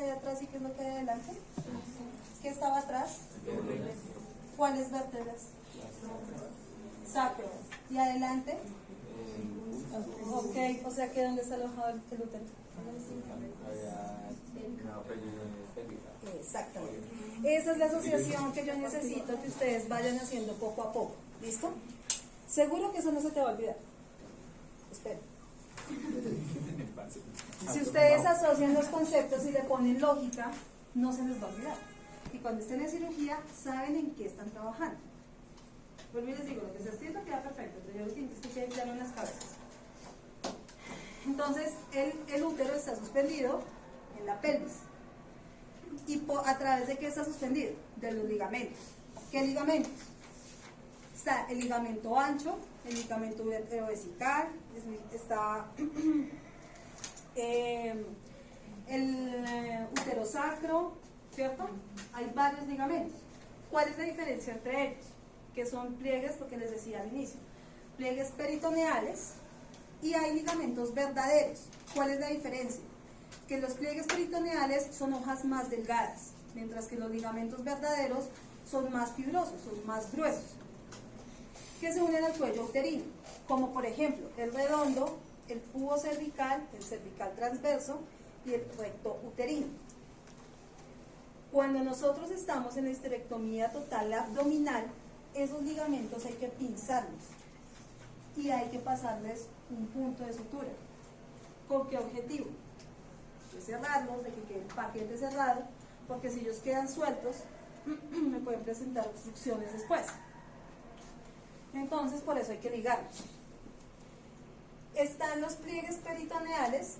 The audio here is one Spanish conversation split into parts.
que hay atrás y qué es lo que hay adelante? ¿Qué estaba atrás? ¿Cuáles vértebras? Sacro. ¿Y adelante? Ok, o sea que ¿dónde está alojado el útero? Exactamente. Esa es la asociación que yo necesito que ustedes vayan haciendo poco a poco. ¿Listo? Seguro que eso no se te va a olvidar. Espera. Si ustedes asocian los conceptos y le ponen lógica, no se les va a olvidar. Y cuando estén en cirugía, saben en qué están trabajando. Vuelvo y les digo, lo que se escrito queda perfecto, pero yo lo que quiero es que quede claro en las cabezas. Entonces, el útero está suspendido en la pelvis. ¿Y a través de qué está suspendido? De los ligamentos. ¿Qué ligamentos? Está el ligamento ancho, el ligamento ureterovesical, está el útero sacro, ¿cierto? Hay varios ligamentos. ¿Cuál es la diferencia entre ellos? Que son pliegues, porque les decía al inicio, pliegues peritoneales y hay ligamentos verdaderos. ¿Cuál es la diferencia? Que los pliegues peritoneales son hojas más delgadas, mientras que los ligamentos verdaderos son más fibrosos, son más gruesos, que se unen al cuello uterino, como por ejemplo el redondo, el pubo cervical, el cervical transverso y el recto uterino. Cuando nosotros estamos en la histerectomía total abdominal, esos ligamentos hay que pinzarlos y hay que pasarles un punto de sutura. ¿Con qué objetivo? De cerrarlos, de que quede el paquete cerrado, porque si ellos quedan sueltos, me pueden presentar obstrucciones después. Entonces, por eso hay que ligarlos. Están los pliegues peritoneales,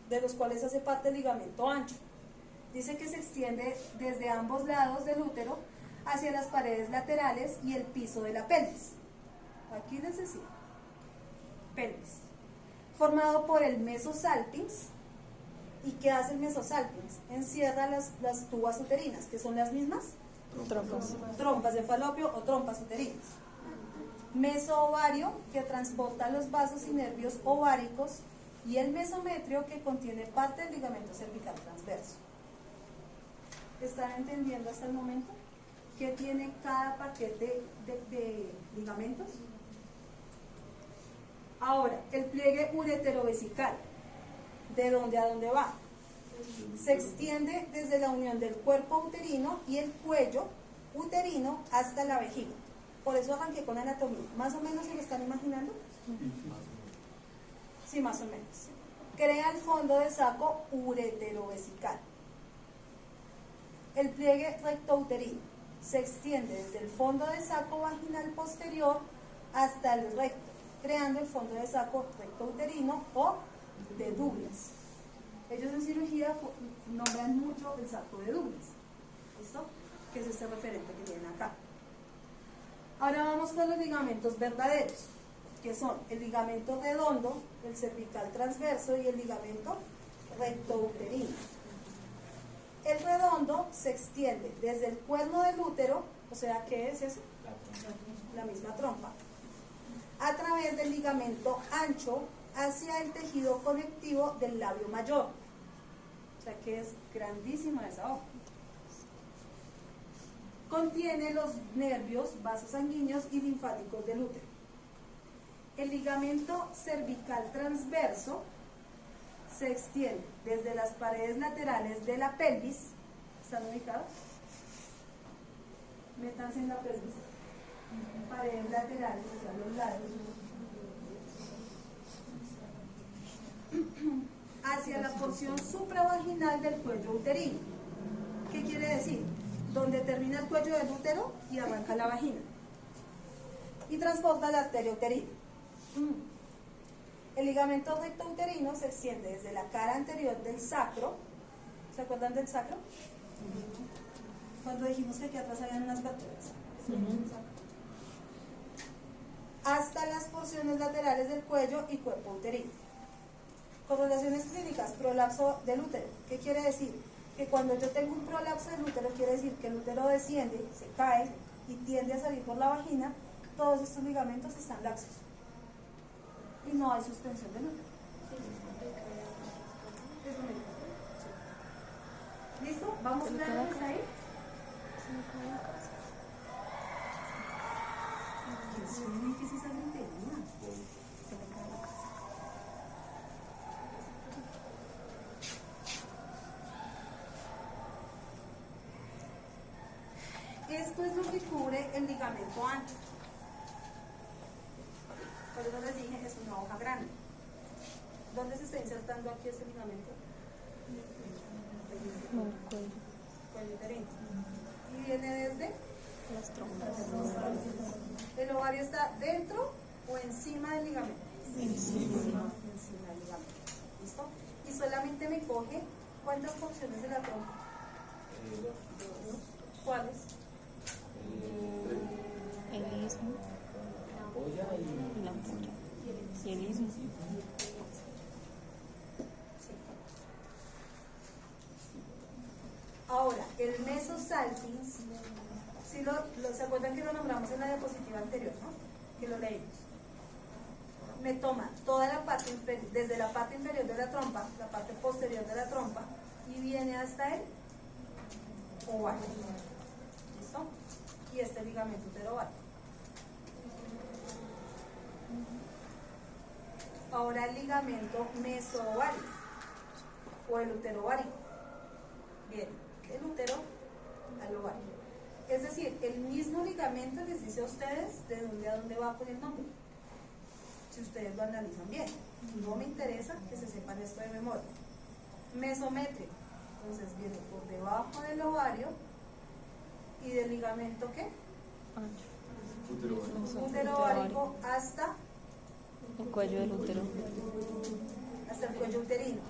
de los cuales hace parte el ligamento ancho. Dice que se extiende desde ambos lados del útero hacia las paredes laterales y el piso de la pelvis. Aquí les decía, pelvis. Formado por el mesosalpinx. ¿Y qué hace el mesosalpinx? Encierra las tubas uterinas, que son las mismas trompas de falopio o trompas uterinas. Mesoovario, que transporta los vasos y nervios ováricos, y el mesometrio, que contiene parte del ligamento cervical transverso. ¿Están entendiendo hasta el momento qué tiene cada paquete de ligamentos? Ahora, el pliegue ureterovesical, ¿de dónde a dónde va? Se extiende desde la unión del cuerpo uterino y el cuello uterino hasta la vejiga. Por eso arranqué con anatomía. ¿Más o menos se lo están imaginando? Sí, más o menos. Crea el fondo de saco ureterovesical. El pliegue rectouterino se extiende desde el fondo de saco vaginal posterior hasta el recto, creando el fondo de saco rectouterino o de Douglas. Ellos en cirugía nombran mucho el saco de Douglas. ¿Listo? Que es este referente que tienen acá. Ahora vamos con los ligamentos verdaderos, que son el ligamento redondo, el cervical transverso y el ligamento rectouterino. El redondo se extiende desde el cuerno del útero, o sea, ¿qué es eso? La misma trompa, a través del ligamento ancho hacia el tejido conectivo del labio mayor. O sea, que es grandísima esa hoja. Contiene los nervios, vasos sanguíneos y linfáticos del útero. El ligamento cervical transverso se extiende desde las paredes laterales de la pelvis. ¿Están ubicados? Métanse en la pelvis. Paredes laterales, o sea, los lados. Hacia la porción supravaginal del cuello uterino. ¿Qué quiere decir? Donde termina el cuello del útero y arranca la vagina. Y transporta la arteria uterina. El ligamento rectouterino se extiende desde la cara anterior del sacro. ¿Se acuerdan del sacro? Cuando dijimos que aquí atrás habían unas vértebras. Hasta las porciones laterales del cuello y cuerpo uterino. Correlaciones clínicas, prolapso del útero. ¿Qué quiere decir? Que cuando yo tengo un prolapso del útero, quiere decir que el útero desciende, se cae y tiende a salir por la vagina. Todos estos ligamentos están laxos y no hay suspensión del útero. ¿Listo? ¿Vamos a ver hasta ahí? ¿Qué es esa gritería? Esto es lo que cubre el ligamento ancho. Por eso les dije, es una hoja grande. ¿Dónde se está insertando aquí ese ligamento? No, el cuello. Cuello uterino. Y viene desde Las trompas. el ovario. ¿Está dentro o encima del ligamento? Encima. Encima del ligamento. ¿Listo? Y solamente me coge ¿cuántas porciones de la trompa? ¿Cuáles? El istmo y la ampolla. Y el istmo. Ahora, el mesosalpinx, si ¿se acuerdan que lo nombramos en la diapositiva anterior, ¿no? Que lo leímos. Me toma toda la parte inferior, desde la parte inferior de la trompa, la parte posterior de la trompa, y viene hasta el ovario. ¿Listo? Y este ligamento uterovario. Ahora el ligamento mesoovárico o el uterovárico. Bien, el útero al ovario. Es decir, el mismo ligamento les dice a ustedes de dónde a dónde va con el nombre. Si ustedes lo analizan bien. No me interesa que se sepan esto de memoria. Mesométrico. Entonces viene por debajo del ovario y del ligamento ¿qué? Ancho. Uterovárico hasta El cuello del útero. hasta el cuello uterino.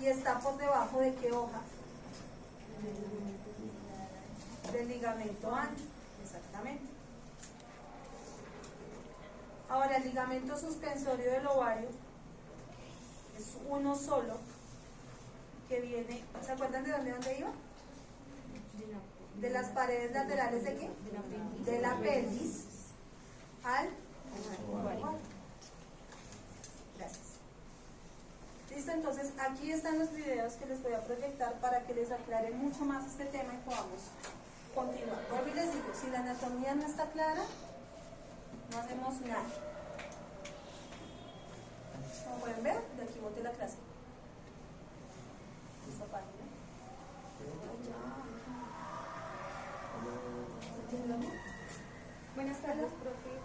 Y está por debajo de qué hoja? Del ligamento ancho, exactamente. Ahora el ligamento suspensorio del ovario es uno solo que viene, ¿se acuerdan de dónde iba? De las paredes laterales de qué? De la pelvis al ovario. Gracias. Listo, entonces aquí están los videos que les voy a proyectar para que les aclare mucho más este tema y podamos continuar. Vuelvo y les digo, si la anatomía no está clara, no hacemos nada. Como pueden ver, de aquí boté la clase. Esta página. Buenas tardes, profe.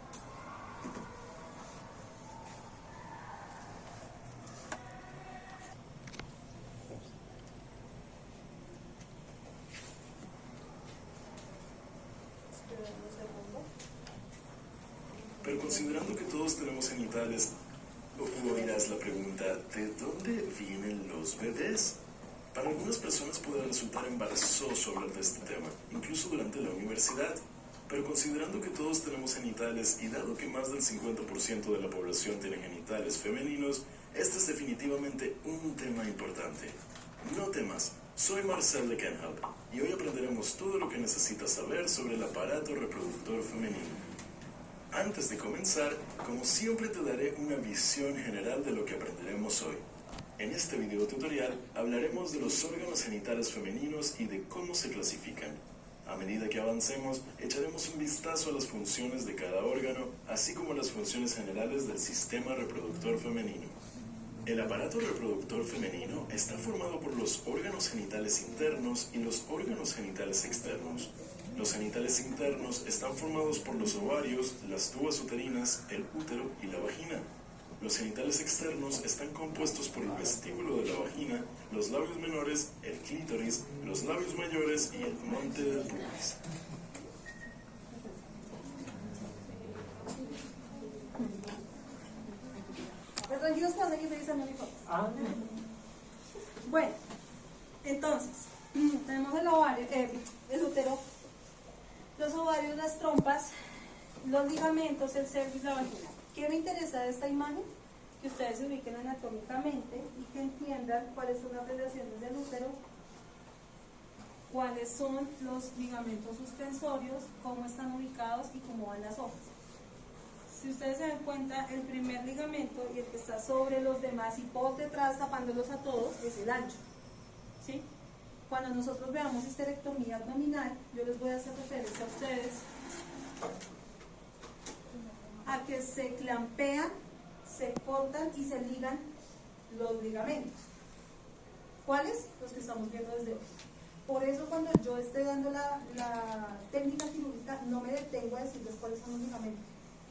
Pero considerando que todos tenemos genitales, oirás la pregunta, ¿de dónde vienen los bebés? Para algunas personas puede resultar embarazoso hablar de este tema, incluso durante la universidad. Pero considerando que todos tenemos genitales y dado que más del 50% de la población tiene genitales femeninos, este es definitivamente un tema importante. No temas, soy Marcel de Kenhub y hoy aprenderemos todo lo que necesitas saber sobre el aparato reproductor femenino. Antes de comenzar, como siempre te daré una visión general de lo que aprenderemos hoy. En este video tutorial hablaremos de los órganos genitales femeninos y de cómo se clasifican. A medida que avancemos, echaremos un vistazo a las funciones de cada órgano, así como las funciones generales del sistema reproductor femenino. El aparato reproductor femenino está formado por los órganos genitales internos y los órganos genitales externos. Los genitales internos están formados por los ovarios, las tubas uterinas, el útero y la vagina. Los genitales externos están compuestos por el vestíbulo de la vagina, los labios menores, el clítoris, los labios mayores y el monte del pubis. Tranquilos cuando hay que utilizar el uniforme. Bueno, entonces, tenemos el ovario, el útero, los ovarios, las trompas, los ligamentos, el cervix, la vagina. ¿Qué me interesa de esta imagen? Que ustedes se ubiquen anatómicamente y que entiendan cuáles son las relaciones del útero, cuáles son los ligamentos suspensorios, cómo están ubicados y cómo van las hojas. Si ustedes se dan cuenta, el primer ligamento y el que está sobre los demás y por detrás tapándolos a todos es el ancho, ¿sí? Cuando nosotros veamos histerectomía abdominal, yo les voy a hacer referencia a ustedes a que se clampean, se cortan y se ligan los ligamentos. ¿Cuáles? Los que estamos viendo desde hoy. Por eso cuando yo esté dando la técnica quirúrgica, no me detengo a decirles cuáles son los ligamentos,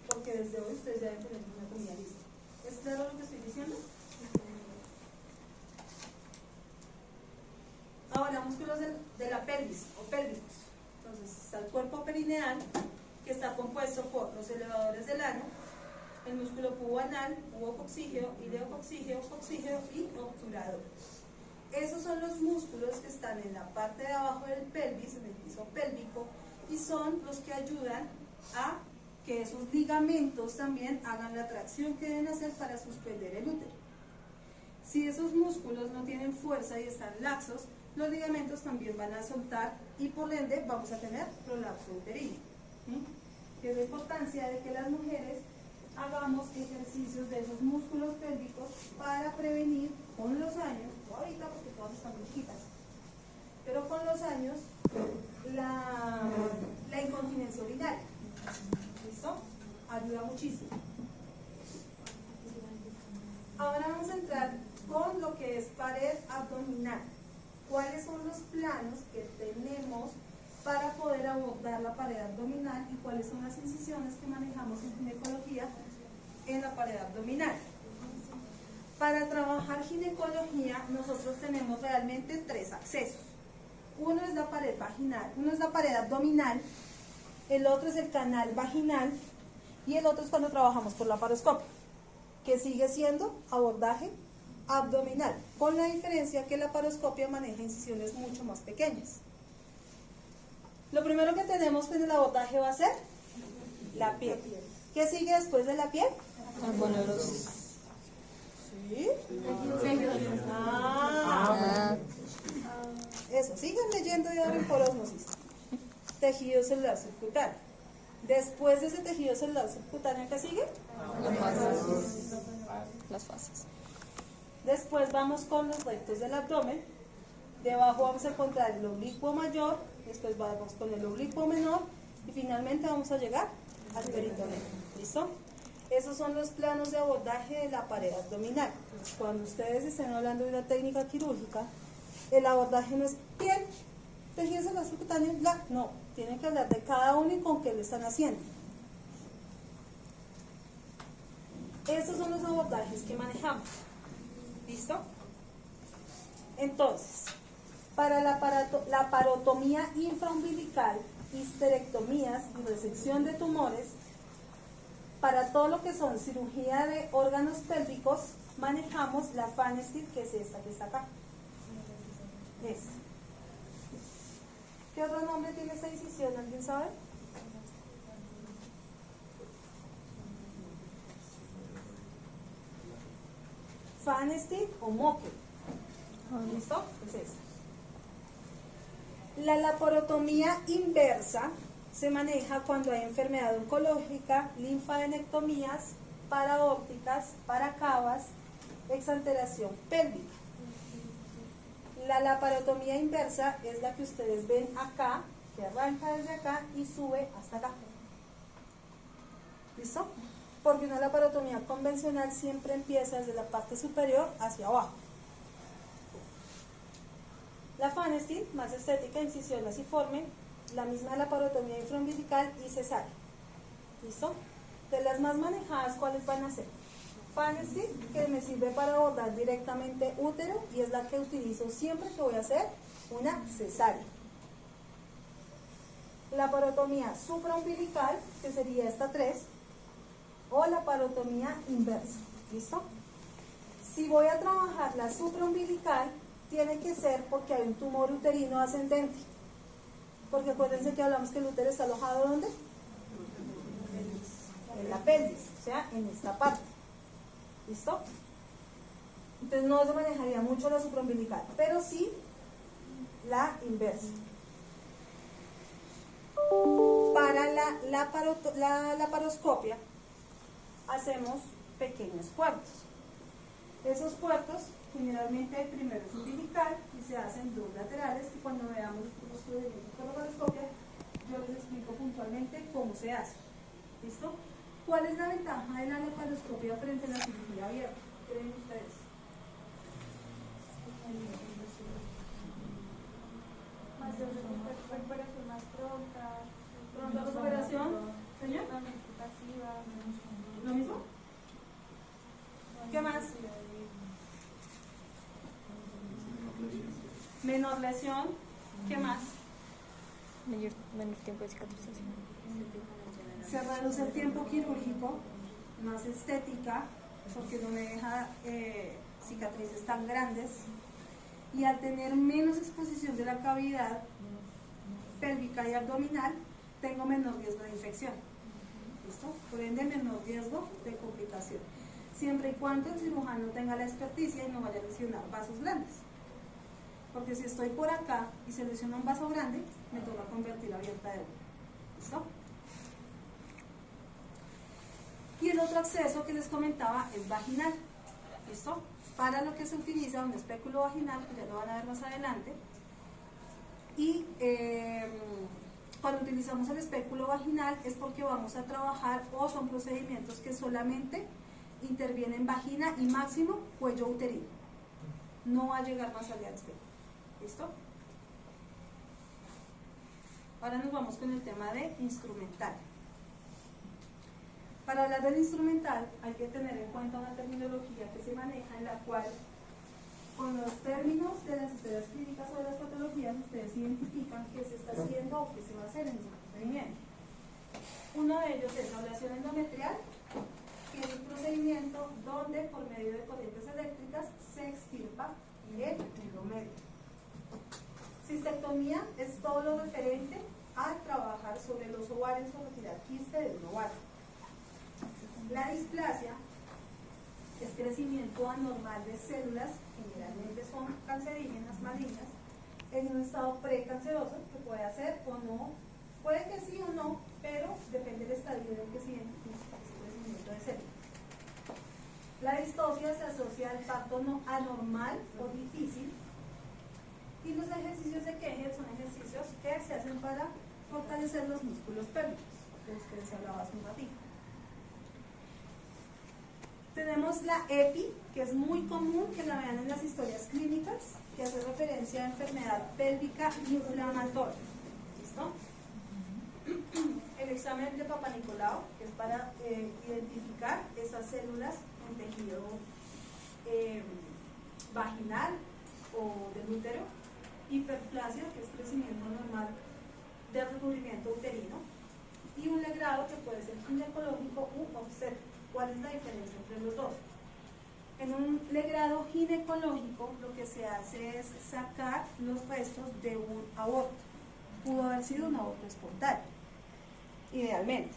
porque desde hoy ustedes ya deben tener una anatomía lista. ¿Es claro lo que estoy diciendo? Ahora, músculos de la pelvis o pélvicos. Entonces, está el cuerpo perineal, que está compuesto por los elevadores del ano, el músculo puboanal, pubococcígeo, ileococcígeo, coccígeo y obturador. Esos son los músculos que están en la parte de abajo del pelvis, en el piso pélvico, y son los que ayudan a que esos ligamentos también hagan la tracción que deben hacer para suspender el útero. Si esos músculos no tienen fuerza y están laxos, los ligamentos también van a soltar y por ende vamos a tener prolapso uterino. Es la importancia de que las mujeres hagamos ejercicios de esos músculos pélvicos para prevenir con los años, o ahorita porque todas están muy chiquitas, pero con los años la incontinencia urinaria. ¿Listo? Ayuda muchísimo. Ahora vamos a entrar con lo que es pared abdominal. ¿Cuáles son los planos que tenemos para poder abordar la pared abdominal y cuáles son las incisiones que manejamos en ginecología en la pared abdominal? Para trabajar ginecología nosotros tenemos realmente tres accesos. Uno es la pared vaginal, uno es la pared abdominal, el otro es el canal vaginal y el otro es cuando trabajamos por laparoscopia, que sigue siendo abordaje abdominal, con la diferencia que la laparoscopia maneja incisiones mucho más pequeñas. Lo primero que tenemos en el abordaje va a ser la piel. ¿Qué sigue después de la piel? Algonerosis. ¿Sí? Eso, sigan leyendo y abren por osmosis. Tejido celular subcutáneo. Después de ese tejido celular subcutáneo, ¿qué sigue? Las fases. Después vamos con los rectos del abdomen. Debajo vamos a encontrar el oblicuo mayor, después vamos con el oblicuo menor y finalmente vamos a llegar al peritoneo. ¿Listo? Esos son los planos de abordaje de la pared abdominal. Cuando ustedes estén hablando de una técnica quirúrgica, el abordaje no es piel, tejido celular subcutáneo, bla, no. Tienen que hablar de cada uno y con qué lo están haciendo. Estos son los abordajes que manejamos. ¿Listo? Entonces, para la parotomía infraumbilical, histerectomías y resección de tumores, para todo lo que son cirugía de órganos pélvicos, manejamos la Pfanstiedt, que es esta que está acá. Esta. ¿Qué otro nombre tiene esta incisión? ¿Alguien sabe? Pfanstiedt o Mocker. ¿Listo? Es esta. La laparotomía inversa se maneja cuando hay enfermedad oncológica, linfadenectomías, paraórticas, paracavas, exanteración pélvica. La laparotomía inversa es la que ustedes ven acá, que arranca desde acá y sube hasta acá. ¿Listo? Porque una laparotomía convencional siempre empieza desde la parte superior hacia abajo. La Pfanstiedt, más estética, incisión asiforme, la misma laparotomía infraumbilical y cesárea. ¿Listo? De las más manejadas, ¿cuáles van a ser? Pfanstiedt, que me sirve para abordar directamente útero y es la que utilizo siempre que voy a hacer una cesárea. Laparotomía supraumbilical, que sería esta 3, o laparotomía inversa. ¿Listo? Si voy a trabajar la supraumbilical, tiene que ser porque hay un tumor uterino ascendente. Porque acuérdense que hablamos que el útero está alojado ¿dónde? En la pelvis, o sea, en esta parte. ¿Listo? Entonces no se manejaría mucho la supraumbilical, pero sí la inversa. Para la laparoscopia hacemos pequeños cuartos. Esos puertos, generalmente el primero es umbilical y se hacen dos laterales, y cuando veamos los procedimientos con laparoscopia, yo les explico puntualmente cómo se hace. ¿Listo? ¿Cuál es la ventaja de la laparoscopia frente a la cirugía abierta? ¿Qué creen ustedes? Más de recuperación más pronta. ¿Pronta recuperación? ¿Señor? Pasiva. ¿Lo mismo? ¿Qué más? Menor lesión. ¿Qué más? Menor tiempo de cicatrización. Se reduce el tiempo quirúrgico, más estética, porque no me deja cicatrices tan grandes, y al tener menos exposición de la cavidad pélvica y abdominal, tengo menor riesgo de infección. ¿Listo? Por ende, menor riesgo de complicación, siempre y cuando el cirujano tenga la experticia y no vaya a lesionar vasos grandes. Porque si estoy por acá y se lesiona un vaso grande, me toca convertir abierta de uno. ¿Listo? Y el otro acceso que les comentaba es vaginal. ¿Listo? Para lo que se utiliza un espéculo vaginal, que ya lo van a ver más adelante. Y cuando utilizamos el espéculo vaginal es porque vamos a trabajar, o son procedimientos que solamente intervienen vagina y máximo cuello uterino. No va a llegar más allá del espéculo. ¿Listo? Ahora nos vamos con el tema de instrumental. Para hablar del instrumental hay que tener en cuenta una terminología que se maneja, en la cual con los términos de las historias clínicas o de las patologías ustedes identifican qué se está haciendo o qué se va a hacer en ese procedimiento. Uno de ellos es ablación endometrial, que es un procedimiento donde por medio de corrientes eléctricas se extirpa el endometrio. Cistectomía es todo lo referente a trabajar sobre los ovarios o retirar quiste de un ovario. La displasia es crecimiento anormal de células, generalmente son cancerígenas, malignas, en un estado precanceroso, que puede hacer o no, puede que sí o no, pero depende del estadio en el que se identifique ese crecimiento de células. La distocia se asocia al parto no anormal o difícil, y los ejercicios de Kegel son ejercicios que se hacen para fortalecer los músculos pélvicos, de los que les hablaba hace un ratito. Tenemos la EPI, que es muy común que la vean en las historias clínicas, que hace referencia a enfermedad pélvica inflamatoria. ¿Listo? El examen de Papa Nicolau, que es para identificar esas células en tejido vaginal o del útero. Hiperplasia, que es crecimiento normal del recubrimiento uterino. Y un legrado que puede ser ginecológico u obstétrico. ¿Cuál es la diferencia entre los dos? En un legrado ginecológico lo que se hace es sacar los restos de un aborto. Pudo haber sido un aborto espontáneo, idealmente.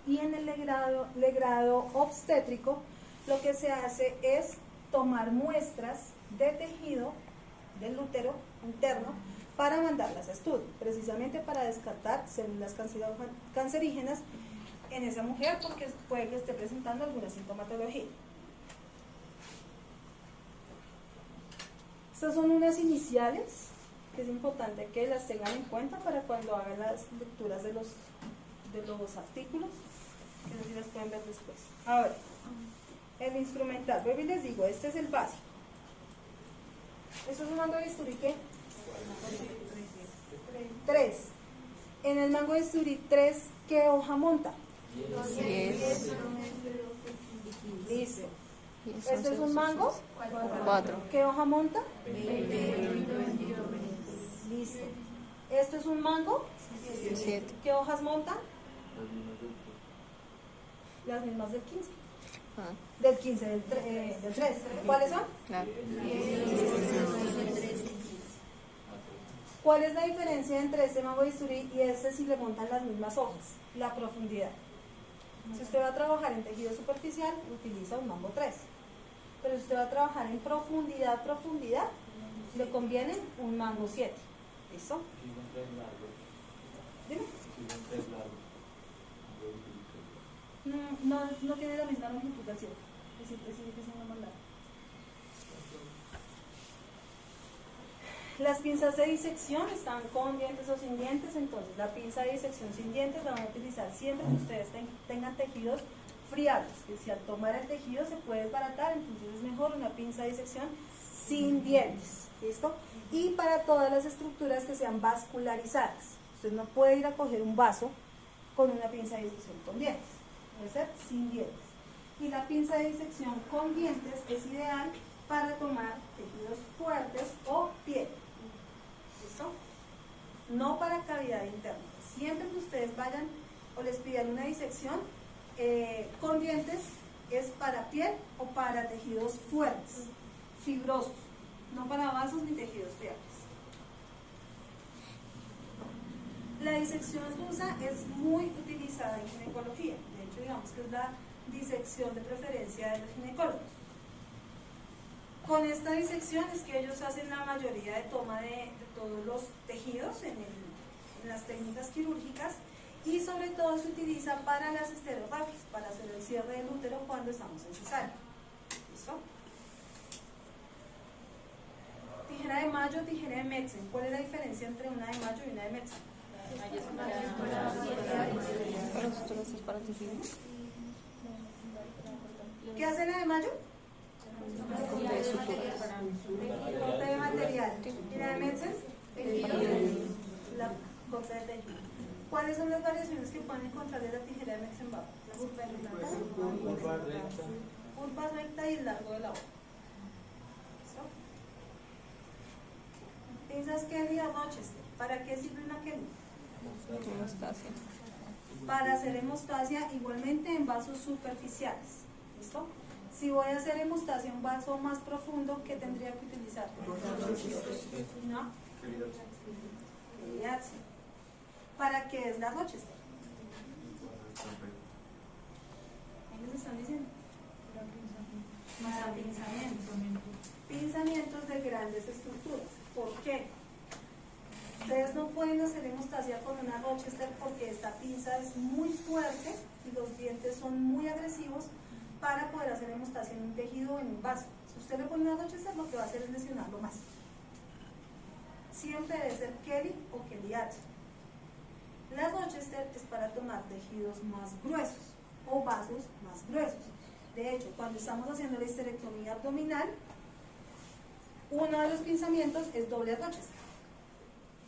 Y en el legrado obstétrico lo que se hace es tomar muestras de tejido del útero interno para mandarlas a estudio, precisamente para descartar células cancerígenas en esa mujer, porque puede que esté presentando alguna sintomatología. Estas son unas iniciales que es importante que las tengan en cuenta para cuando hagan las lecturas de los artículos, que así las pueden ver después. Ahora, el instrumental, vuelvo y les digo, este es el básico. Esto es un mango de bisturí, ¿qué? 3. En el mango de bisturí 3, ¿qué hoja monta? 10. Listo. Este es un mango. 4. ¿Qué hoja monta? Listo. Esto es un mango. 7. ¿Qué hojas monta? Las mismas del 15. Del 15, del 3. ¿Cuáles son? Claro. ¿Cuál es la diferencia entre este mango de bisturí y este si le montan las mismas hojas? La profundidad. Si usted va a trabajar en tejido superficial, utiliza un mango 3. Pero si usted va a trabajar en profundidad, le conviene un mango 7. ¿Listo? Dime. No tiene la misma longitud del 7. siempre sigue siendo más largo. Las pinzas de disección están con dientes o sin dientes, entonces la pinza de disección sin dientes la van a utilizar siempre que ustedes tengan tejidos friables, que si al tomar el tejido se puede desbaratar, entonces es mejor una pinza de disección sin dientes, ¿listo? Y para todas las estructuras que sean vascularizadas, usted no puede ir a coger un vaso con una pinza de disección con dientes, debe ser sin dientes. Y la pinza de disección con dientes es ideal para tomar tejidos fuertes o piel. ¿Listo? No para cavidad interna. Siempre que ustedes vayan o les pidan una disección con dientes, es para piel o para tejidos fuertes, fibrosos, no para vasos ni tejidos friables. La disección rusa es muy utilizada en ginecología. De hecho, digamos que es la disección de preferencia de los ginecólogos. Con esta disección es que ellos hacen la mayoría de toma de todos los tejidos en las técnicas quirúrgicas, y sobre todo se utiliza para las esteropafias, para hacer el cierre del útero cuando estamos en cesárea. ¿Listo? Tijera de Mayo, tijera de Metzen. ¿Cuál es la diferencia entre una de Mayo y una de Metzen? Para suturas es para tejidos. ¿Qué hace la de Mayo? De suturas. Corte de material. ¿Y la de Metzen? La corte de tejido. ¿Cuáles son las variaciones que pueden encontrar de la tijera de Metzenbach? La curva recta y el largo de la hoja. Pinzas Kelly o Rochester. ¿Para qué sirve una Kelly? Hemostasia. Para hacer hemostasia igualmente en vasos superficiales. ¿Listo? Si voy a hacer hemostasia en un vaso más profundo, ¿qué tendría que utilizar? ¿No? Kelly. ¿Para qué es la Rochester? ¿Qué les están diciendo? Para pinzamientos. Pinzamientos de grandes estructuras. ¿Por qué? Ustedes no pueden hacer hemostasia con una Rochester porque esta pinza es muy fuerte y los dientes son muy agresivos para poder hacer hemostasia en un tejido o en un vaso. Si usted le pone una Rochester, lo que va a hacer es lesionarlo más. Siempre debe ser Kelly o Kelly H. La Rochester es para tomar tejidos más gruesos o vasos más gruesos. De hecho, cuando estamos haciendo la histerectomía abdominal, uno de los pinzamientos es doble Rochester.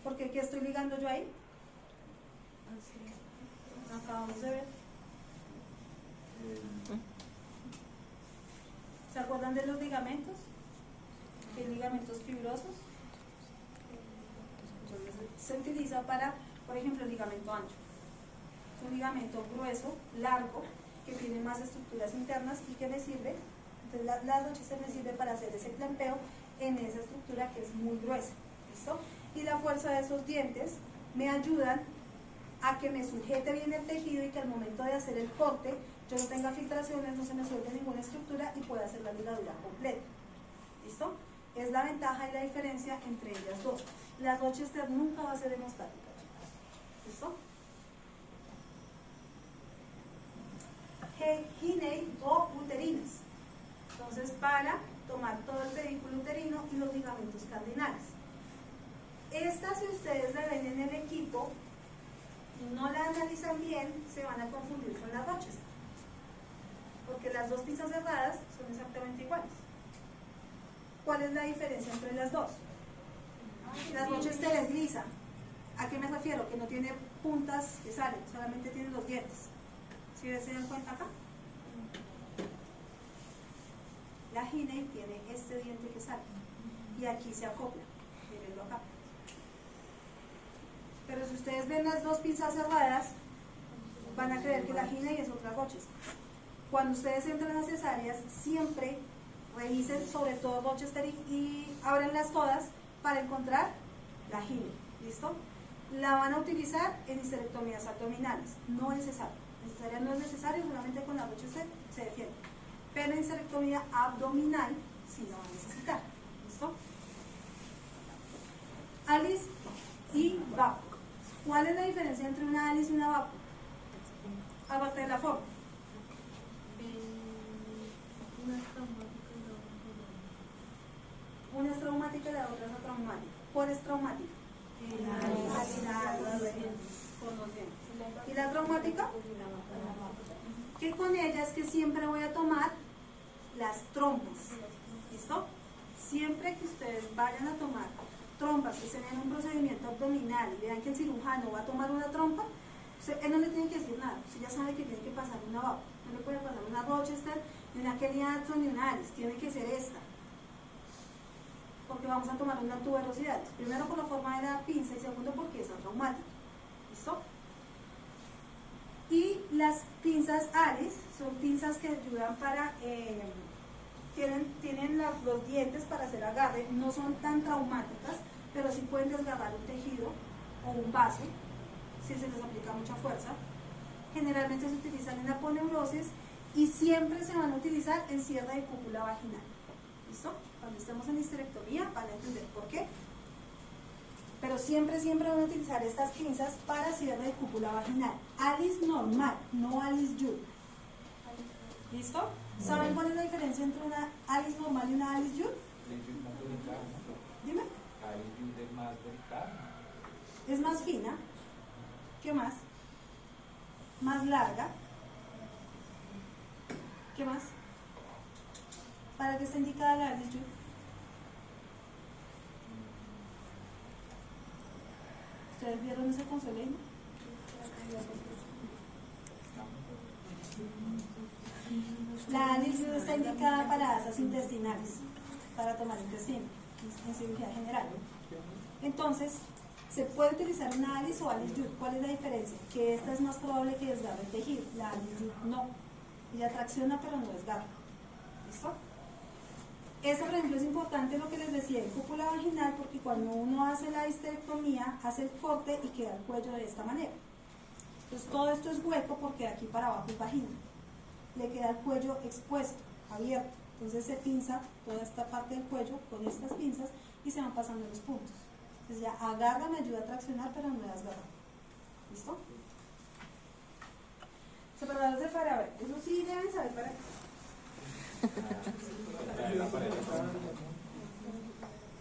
Porque ¿qué estoy ligando yo ahí? Acabamos de ver. ¿Se acuerdan de los ligamentos? ¿Qué ligamentos fibrosos? Entonces, se utiliza para, por ejemplo, el ligamento ancho. Es un ligamento grueso, largo, que tiene más estructuras internas y que me sirve, entonces la Rochester me sirve para hacer ese clampeo en esa estructura que es muy gruesa. ¿Listo? Y la fuerza de esos dientes me ayudan a que me sujete bien el tejido y que al momento de hacer el corte yo no tenga filtraciones, no se me suelte ninguna estructura y pueda hacer la ligadura completa. ¿Listo? Es la ventaja y la diferencia entre ellas dos. La Rochester nunca va a ser hemostática, chicos. ¿Listo? Hiney o uterinas. Entonces, para tomar todo el pedículo uterino y los ligamentos cardinales. Esta, si ustedes la ven en el equipo y no la analizan bien, se van a confundir con la Rochester, porque las dos pinzas cerradas son exactamente iguales. ¿Cuál es la diferencia entre las dos? La Rochester es lisa. ¿A qué me refiero? Que no tiene puntas que salen, solamente tiene los dientes. ¿Sí se dan cuenta acá? La Hiney tiene este diente que sale y aquí se acopla. Mírenlo acá. Pero si ustedes ven las dos pinzas cerradas, van a creer que la Hiney es otra Rochester. Cuando ustedes entran a cesáreas, siempre revisen sobre todo Rochester y ábranlas todas para encontrar la Hiney. ¿Listo? La van a utilizar en histerectomías abdominales, no en cesárea. En cesárea no es necesario, solamente con la Rochester se defiende. Pero en histerectomía abdominal sí la van a necesitar. ¿Listo? Alice y VAPO. ¿Cuál es la diferencia entre una Alice y una VAPO? Aparte de la forma. Una es traumática y la otra es atraumática. ¿Cuál es traumática? ¿Y la traumática? Que con ella es que siempre voy a tomar las trompas. ¿Listo? Siempre que ustedes vayan a tomar trompas, que estén en un procedimiento abdominal y vean que el cirujano va a tomar una trompa, él no le tiene que decir nada. Usted ya sabe que tiene que pasar una BAU. No le puede pasar una Rochester, ni una Kelly Addison, ni una Alice. Tiene que ser esta. Porque vamos a tomar una tuberosidad. Primero por la forma de la pinza y segundo porque es traumática. ¿Listo? Y las pinzas Alice son pinzas que ayudan para, tienen los dientes para hacer agarre, no son tan traumáticas, pero sí pueden desgarrar un tejido o un vaso, si se les aplica mucha fuerza. Generalmente se utilizan en aponeurosis y siempre se van a utilizar en cierre de cúpula vaginal. ¿Listo? Cuando estemos en histerectomía van a entender por qué. Pero siempre van a utilizar estas pinzas para cierre de cúpula vaginal. Alice normal, no Alice Jude. ¿Listo? ¿Saben cuál es la diferencia entre una Alice normal y una Alice Jude? Dime. Alice es más delicada. Es más fina. ¿Qué más? Más larga. ¿Qué más? ¿Para qué está indicada la Alice Jude? ¿Ustedes vieron ese consuelo? La Alice Jude está indicada para asas intestinales, para tomar intestino, en cirugía general. Entonces, se puede utilizar una Alice o Alice Jude. ¿Cuál es la diferencia? Que esta es más probable que desgarre el tejido, la Alice Jude no. Ella tracciona pero no desgarra. ¿Listo? Eso, por ejemplo, es importante lo que les decía en cúpula vaginal, porque cuando uno hace la histerectomía, hace el corte y queda el cuello de esta manera. Entonces todo esto es hueco porque de aquí para abajo es vagina. Le queda el cuello expuesto, abierto. Entonces se pinza toda esta parte del cuello con estas pinzas y se van pasando los puntos. Entonces ya agarra, me ayuda a traccionar, pero no desgarra. ¿Listo? Separadores de Faraday. Eso sí deben saber para qué.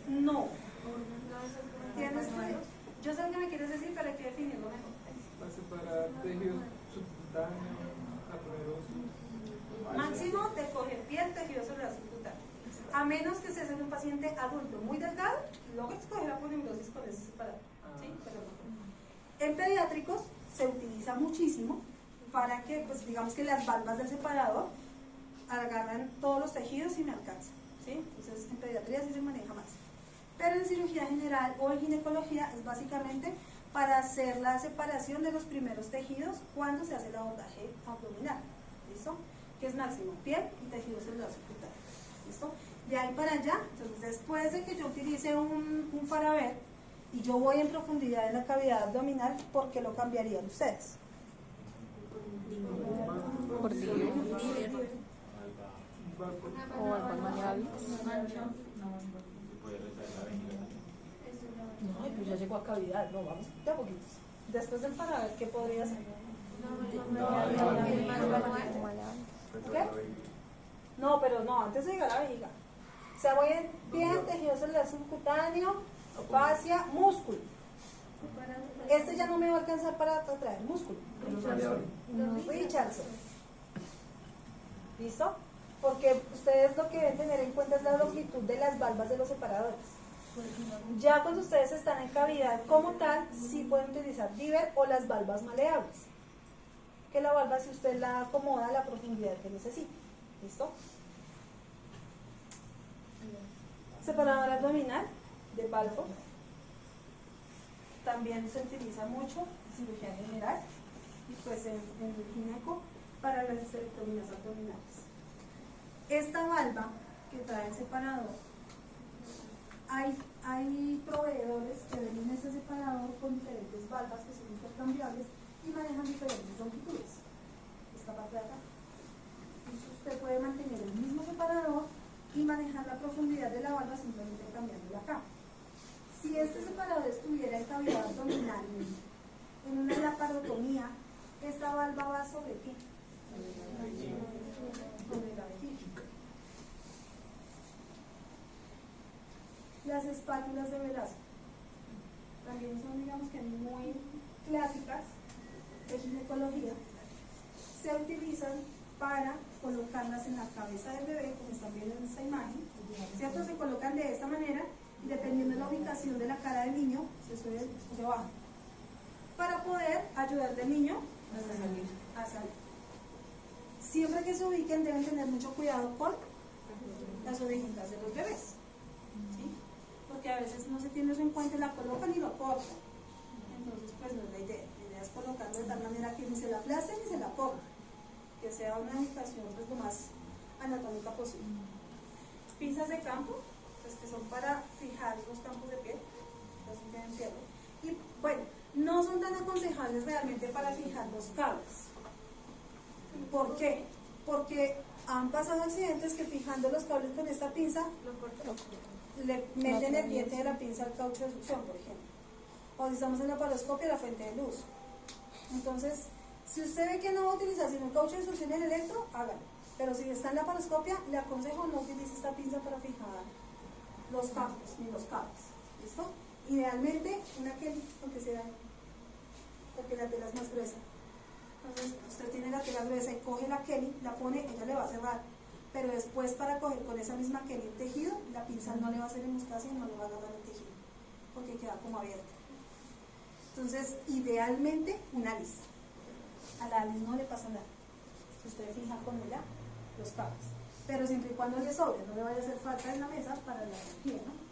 No. ¿Entiendes? Yo sé lo que me quieres decir, pero hay que definirlo mejor. Para separar tejidos subcutáneos, aponerosis. Máximo de coger piel, tejido celular subcutáneo. A menos que seas un paciente adulto muy delgado, logres coger aponeurosis con ese separador. ¿Sí? Pero no. En pediátricos se utiliza muchísimo para que, pues digamos que las valvas del separador agarran todos los tejidos y me alcanzan. ¿Sí? Entonces en pediatría sí se maneja más. Pero en cirugía general o en ginecología es básicamente para hacer la separación de los primeros tejidos cuando se hace el abordaje abdominal. ¿Listo? Que es máximo piel y tejido celular subcutáneo. ¿Listo? De ahí para allá, entonces después de que yo utilice un Faraday y yo voy en profundidad en la cavidad abdominal, ¿por qué lo cambiarían ustedes? Por Diver o algo maleable. No, pues ya llegó a cavidad, no, vamos de a poquitos. Después del Faraday, ¿qué podría ser? ¿Qué? No, pero no, antes de llegar a la vejiga. O sea, voy en piel, tejido celular subcutáneo, fascia, músculo. Este ya no me va a alcanzar para traer músculo. Richardson. ¿Listo? Porque ustedes lo que deben tener en cuenta es la longitud de las valvas de los separadores. Ya cuando ustedes están en cavidad como tal, sí pueden utilizar Diver o las valvas maleables. Que la valva, si usted la acomoda a la profundidad que necesite. ¿Listo? Separador abdominal de Balfour. También se utiliza mucho en cirugía general y pues en el gineco para las histerectomías abdominales. Esta valva que trae el separador, hay proveedores que venden este separador con diferentes valvas que son intercambiables y manejan diferentes longitudes. Esta parte de acá. Entonces usted puede mantener el mismo separador y manejar la profundidad de la valva simplemente cambiándola acá. Si este separador estuviera en cavidad abdominal, en una laparotomía, esta valva va sobre qué? Sobre la vejiga. Las espátulas de Velasco también son, digamos que muy clásicas de ginecología. Se utilizan para colocarlas en la cabeza del bebé, como están viendo en esta imagen, ¿cierto? Se colocan de esta manera y dependiendo de la ubicación de la cara del niño, se sube o se baja, para poder ayudar al niño a salir. Siempre que se ubiquen deben tener mucho cuidado con las orejitas de los bebés, ¿sí? Porque a veces no se tiene eso en cuenta y la colocan y lo cortan. Entonces pues no es la idea. La idea es colocarlo de tal manera que ni se la aplasten ni se la corten, que sea una ubicación pues lo más anatómica posible. Pinzas de campo, pues que son para fijar los campos de piel, entonces tienen fierro. Y bueno, no son tan aconsejables realmente para fijar los cables. ¿Por qué? Porque han pasado accidentes que fijando los cables con esta pinza le meten el diente de la pinza al caucho de succión, por ejemplo. O si estamos en la laparoscopia, la fuente de luz. Entonces, si usted ve que no va a utilizar sino un caucho de succión en electro, hágalo. Pero si está en la laparoscopia, le aconsejo no utilice esta pinza para fijar los campos ni los cables. ¿Listo? Idealmente una Kelly, porque la tela es más gruesa. Entonces usted tiene la tela gruesa y coge la Kelly, la pone, ella le va a cerrar, pero después para coger con esa misma Kelly el tejido, la pinza no le va a hacer hemostasia y no le va a agarrar el tejido, porque queda como abierto. Entonces idealmente una lisa. A la lisa no le pasa nada, si usted fija con ella los cables, pero siempre y cuando le sobre, no le vaya a hacer falta en la mesa para la pie, ¿no?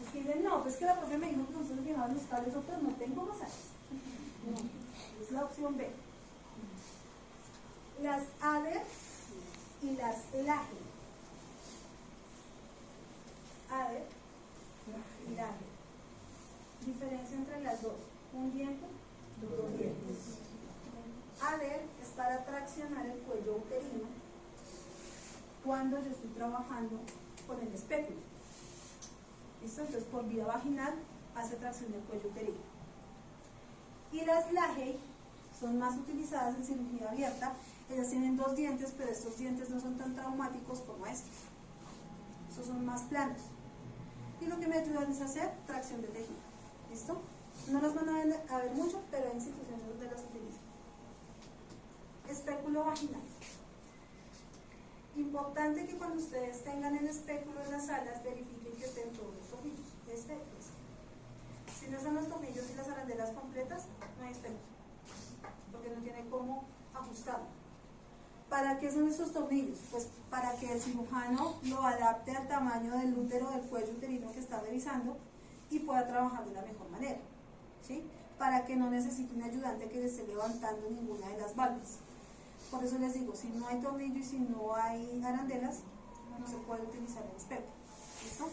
Es que dicen, no, pues que la profe me dijo que nosotros fijaban los cables, pero no tengo masajes. No, es la opción B. Las ADER y las LAGE. ADER y LAGE. Diferencia entre las dos. Un diente, dos dientes. ADER es para traccionar el cuello uterino cuando yo estoy trabajando con el espéculo. ¿Listo? Entonces por vía vaginal hace tracción del cuello uterino. Y las LAGE son más utilizadas en cirugía abierta. Ellas tienen dos dientes, pero estos dientes no son tan traumáticos como estos. Estos son más planos. Y lo que me ayudan es hacer tracción de tejido. ¿Listo? No las van a ver mucho, pero hay instituciones donde las utilizan. Espéculo vaginal. Importante que cuando ustedes tengan el espéculo en las alas, verifiquen que estén todos los tornillos. Si no están los tornillos y las arandelas completas, no hay espéculo, porque no tiene cómo ajustarlo. ¿Para qué son estos tornillos? Pues para que el cirujano lo adapte al tamaño del útero, del cuello uterino que está revisando y pueda trabajar de la mejor manera, ¿sí? Para que no necesite un ayudante que le esté levantando ninguna de las válvulas. Por eso les digo, si no hay tornillo y si no hay arandelas, no se puede utilizar el espejo. ¿Listo?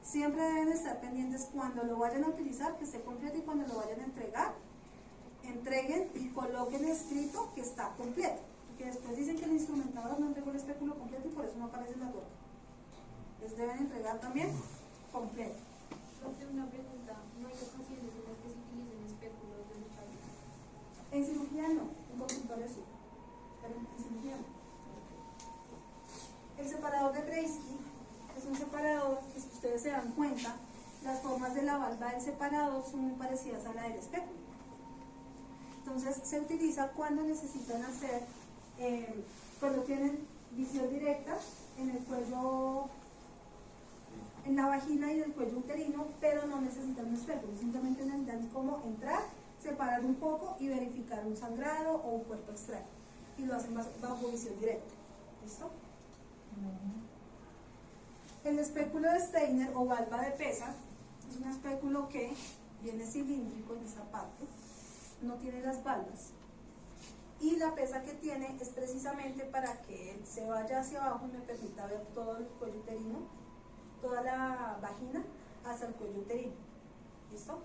Siempre deben estar pendientes cuando lo vayan a utilizar, que esté completo, y cuando lo vayan a entregar, entreguen y coloquen escrito que está completo. Porque después dicen que el instrumentador no entregó el espéculo completo y por eso no aparece en la torta. Les deben entregar también completo. Una pregunta, ¿no hay ocasiones en las que se utilicen espéculos de metal? En cirugía no, en consultorio sí, pero en cirugía no. El separador de Breisky es un separador que, si ustedes se dan cuenta, las formas de la valva del separador son muy parecidas a la del espéculo. Entonces se utiliza cuando necesitan hacer, cuando tienen visión directa en el cuello, en la vagina y en el cuello uterino, pero no necesitan un espéculo, simplemente necesitan como entrar, separar un poco y verificar un sangrado o un cuerpo extraño, y lo hacen bajo visión directa. ¿Listo? El espéculo de Steiner o valva de pesa es un espéculo que viene cilíndrico en esta parte, no tiene las valvas, y la pesa que tiene es precisamente para que él se vaya hacia abajo y me permita ver todo el cuello uterino, toda la vagina hasta el cuello uterino. ¿Listo?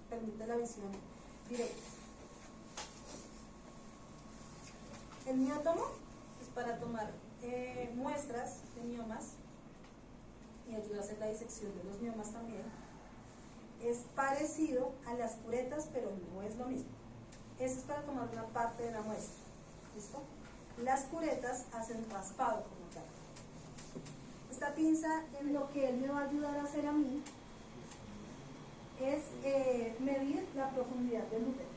Permite la visión directa. El miotomo es para tomar muestras de miomas y ayuda a hacer la disección de los miomas también. Es parecido a las curetas, pero no es lo mismo. Eso es para tomar una parte de la muestra. ¿Listo? Las curetas hacen raspado como tal. Esta pinza, en lo que él me va a ayudar a hacer a mí, es medir la profundidad del útero,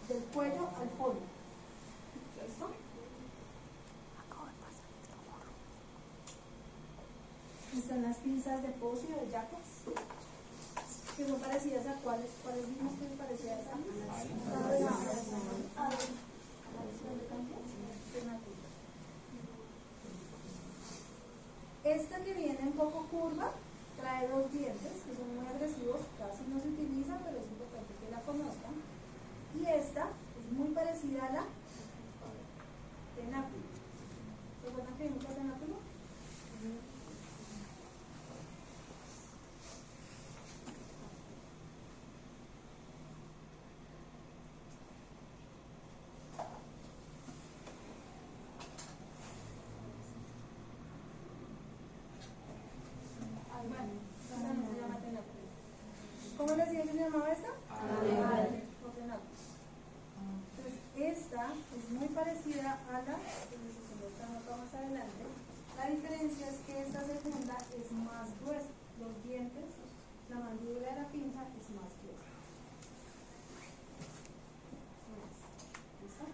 del cuello al fondo. ¿Listo? Están las pinzas de Pozo y de Jacobs, que son parecidas a cuáles vimos que son parecidas a esta que viene un poco curva trae dos dientes que son muy agresivos, casi no se utilizan, pero es importante que la conozcan. Y esta es muy parecida a la tenáculo. ¿Se acuerdan que vimos la tenáculo? ¿Cómo les decía que se llamaba esta? Entonces, esta es muy parecida a la que nota más adelante. La diferencia es que esta segunda es más gruesa. Los dientes, la mandíbula de la pinza es más gruesa. ¿Listo?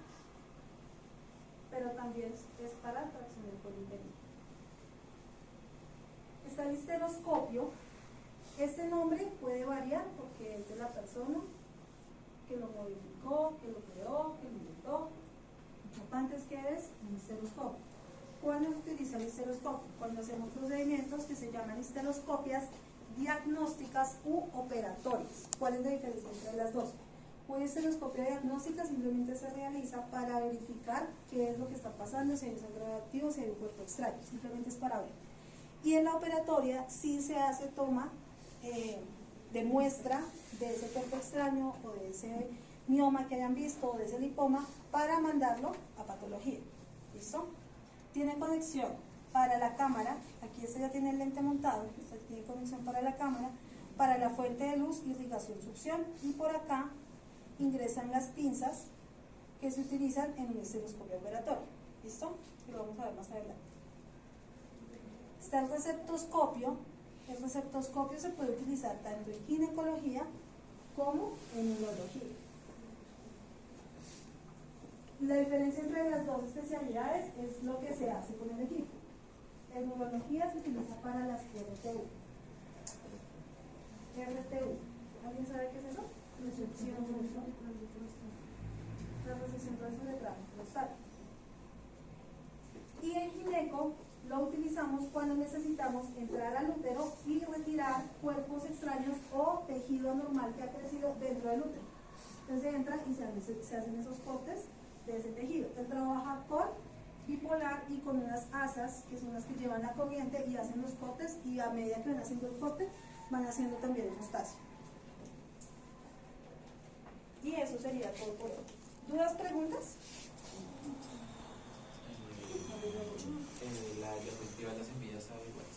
Pero también es para tracción del poliuterino. Está el histeroscopio. Este nombre puede variar porque es de la persona que lo modificó, que lo creó, que lo inventó. Lo importante es que es un histeroscopio. ¿Cuándo se utiliza el histeroscopio? Cuando hacemos procedimientos que se llaman histeroscopias diagnósticas u operatorias. ¿Cuál es la diferencia entre las dos? Una histeroscopia diagnóstica simplemente se realiza para verificar qué es lo que está pasando, si hay un sangre activo, si hay un cuerpo extraño. Simplemente es para ver. Y en la operatoria sí se hace toma de muestra de ese cuerpo extraño o de ese mioma que hayan visto o de ese lipoma para mandarlo a patología. ¿Listo? Tiene conexión para la cámara, aquí este ya tiene el lente montado, este tiene conexión para la cámara, para la fuente de luz, irrigación, succión, y por acá ingresan las pinzas que se utilizan en un histeroscopio operatorio. ¿Listo? Y lo vamos a ver más adelante. Está el receptoscopio. El receptoscopio se puede utilizar tanto en ginecología como en urología. La diferencia entre las dos especialidades es lo que se hace con el equipo. En urología se utiliza para las RTU. RTU. ¿Alguien sabe qué es eso? Recepción la resección transuretral prostática. Y en gineco lo utilizamos cuando necesitamos entrar al útero y retirar cuerpos extraños o tejido anormal que ha crecido dentro del útero. Entonces entran y se hacen esos cortes de ese tejido. Él trabaja con bipolar y con unas asas que son las que llevan la corriente y hacen los cortes, y a medida que van haciendo el corte van haciendo también el eustacio. Y eso sería todo por hoy. ¿Dudas, preguntas? La diapositiva de las envías a WhatsApp.